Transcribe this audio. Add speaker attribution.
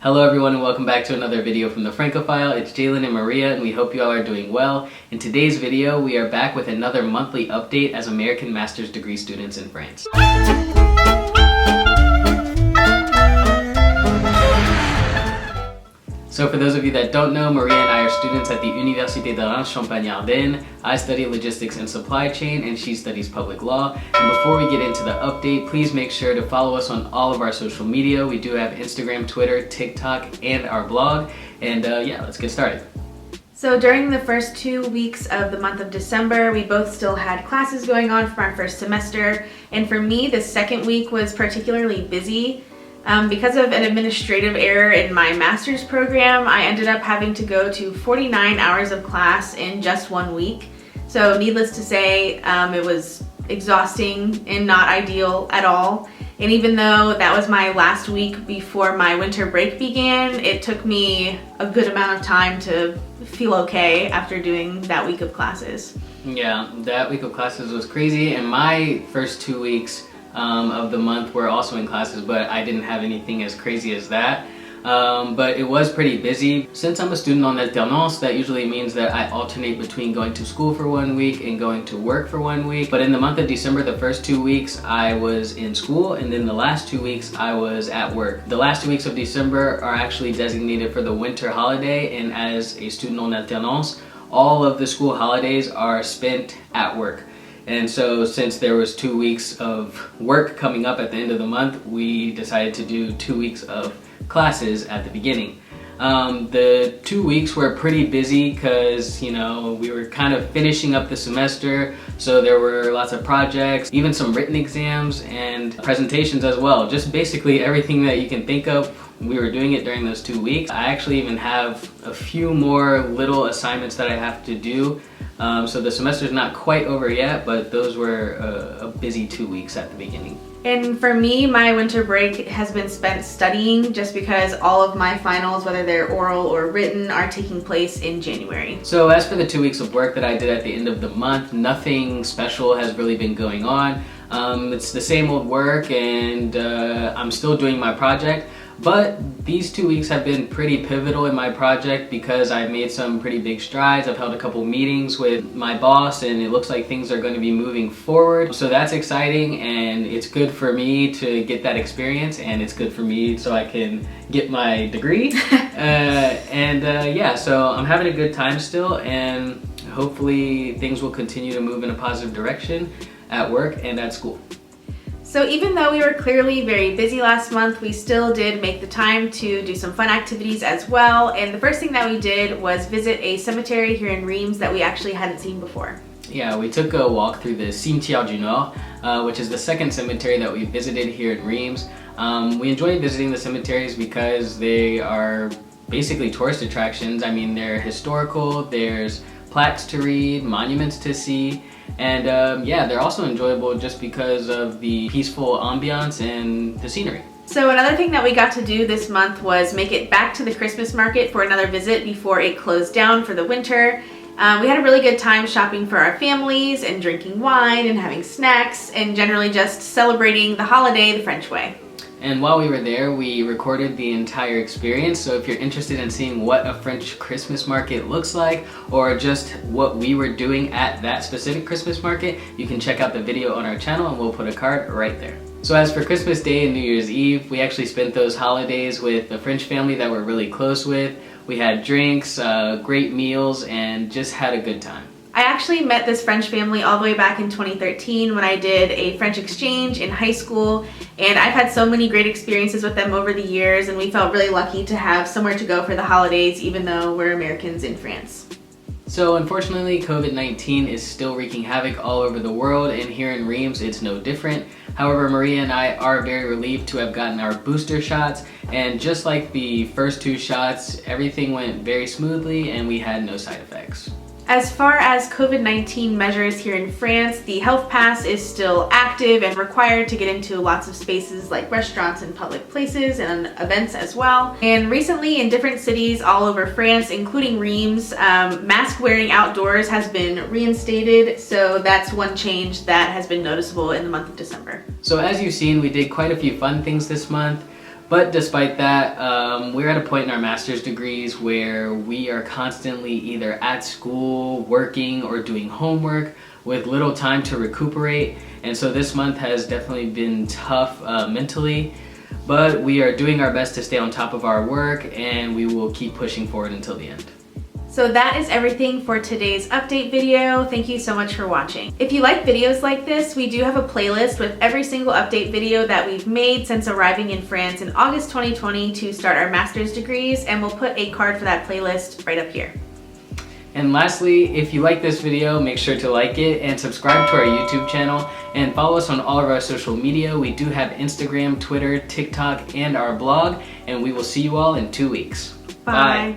Speaker 1: Hello everyone and welcome back to another video from the Francophile. It's Jalen and Maria and we hope you all are doing well. In today's video, we are back with another monthly update as American Master's Degree students in France. So for those of you that don't know, Maria and I are students at the Université de Reims Champagne-Ardenne. I study logistics and supply chain and she studies public law. And before we get into the update, please make sure to follow us on all of our social media. We do have Instagram, Twitter, TikTok, and our blog. And yeah, let's get started.
Speaker 2: So during the first 2 weeks of the month of December, we both still had classes going on from our first semester. And for me, the second week was particularly busy. Because of an administrative error in my master's program, I ended up having to go to 49 hours of class in just 1 week. So needless to say, it was exhausting and not ideal at all. And even though that was my last week before my winter break began, it took me a good amount of time to feel okay after doing that week of classes. Yeah,
Speaker 1: that week of classes was crazy, and my first 2 weeks of the month were also in classes, but I didn't have anything as crazy as that. But it was pretty busy. Since I'm a student en alternance, that usually means that I alternate between going to school for 1 week and going to work for 1 week. But in the month of December, the first 2 weeks I was in school, and then the last 2 weeks I was at work. The last 2 weeks of December are actually designated for the winter holiday, and as a student en alternance, all of the school holidays are spent at work. And so since there was 2 weeks of work coming up at the end of the month, we decided to do 2 weeks of classes at the beginning. The 2 weeks were pretty busy because, you know, we were kind of finishing up the semester, so there were lots of projects, even some written exams and presentations as well. Just basically everything that you can think of, we were doing it during those 2 weeks. I actually even have a few more little assignments that I have to do. So the semester's not quite over yet, but those were a busy 2 weeks at the beginning.
Speaker 2: And for me, my winter break has been spent studying just because all of my finals, whether they're oral or written, are taking place in January.
Speaker 1: So as for the 2 weeks of work that I did at the end of the month, nothing special has really been going on. It's the same old work, and I'm still doing my project. But these 2 weeks have been pretty pivotal in my project because I've made some pretty big strides. I've held a couple meetings with my boss and it looks like things are going to be moving forward. So that's exciting, and it's good for me to get that experience, and it's good for me so I can get my degree. Yeah, so I'm having a good time still, and hopefully things will continue to move in a positive direction at work and at school.
Speaker 2: So even though we were clearly very busy last month, we still did make the time to do some fun activities as well. And the first thing that we did was visit a cemetery here in Reims that we actually hadn't seen before.
Speaker 1: Yeah, we took a walk through the Cimetière du Nord, which is the second cemetery that we visited here in Reims. We enjoy visiting the cemeteries because they are basically tourist attractions. I mean, they're historical, there's plaques to read, monuments to see, and yeah, they're also enjoyable just because of the peaceful ambiance and the scenery.
Speaker 2: So another thing that we got to do this month was make it back to the Christmas market for another visit before it closed down for the winter. We had a really good time shopping for our families and drinking wine and having snacks and generally just celebrating the holiday the French way.
Speaker 1: And while we were there, we recorded the entire experience, so if you're interested in seeing what a French Christmas market looks like, or just what we were doing at that specific Christmas market, you can check out the video on our channel and we'll put a card right there. So as for Christmas Day and New Year's Eve, we actually spent those holidays with a French family that we're really close with. We had drinks, great meals, and just had a good time.
Speaker 2: I actually met this French family all the way back in 2013 when I did a French exchange in high school, and I've had so many great experiences with them over the years, and we felt really lucky to have somewhere to go for the holidays even though we're Americans in France.
Speaker 1: So unfortunately, COVID-19 is still wreaking havoc all over the world, and here in Reims it's no different. However, Maria and I are very relieved to have gotten our booster shots, and just like the first 2 shots, everything went very smoothly and we had no side effects.
Speaker 2: As far as COVID-19 measures here in France, the health pass is still active and required to get into lots of spaces like restaurants and public places and events as well. And recently in different cities all over France, including Reims, mask wearing outdoors has been reinstated, so that's one change that has been noticeable in the month of December.
Speaker 1: So as you've seen, we did quite a few fun things this month. But despite that, we're at a point in our master's degrees where we are constantly either at school, working, or doing homework with little time to recuperate. And so this month has definitely been tough mentally, but we are doing our best to stay on top of our work, and we will keep pushing forward until the end.
Speaker 2: So that is everything for today's update video. Thank you so much for watching. If you like videos like this, we do have a playlist with every single update video that we've made since arriving in France in August 2020 to start our master's degrees, and we'll put a card for that playlist right up here.
Speaker 1: And lastly, if you like this video, make sure to like it and subscribe to our YouTube channel and follow us on all of our social media. We do have Instagram, Twitter, TikTok, and our blog, and we will see you all in 2 weeks.
Speaker 2: Bye.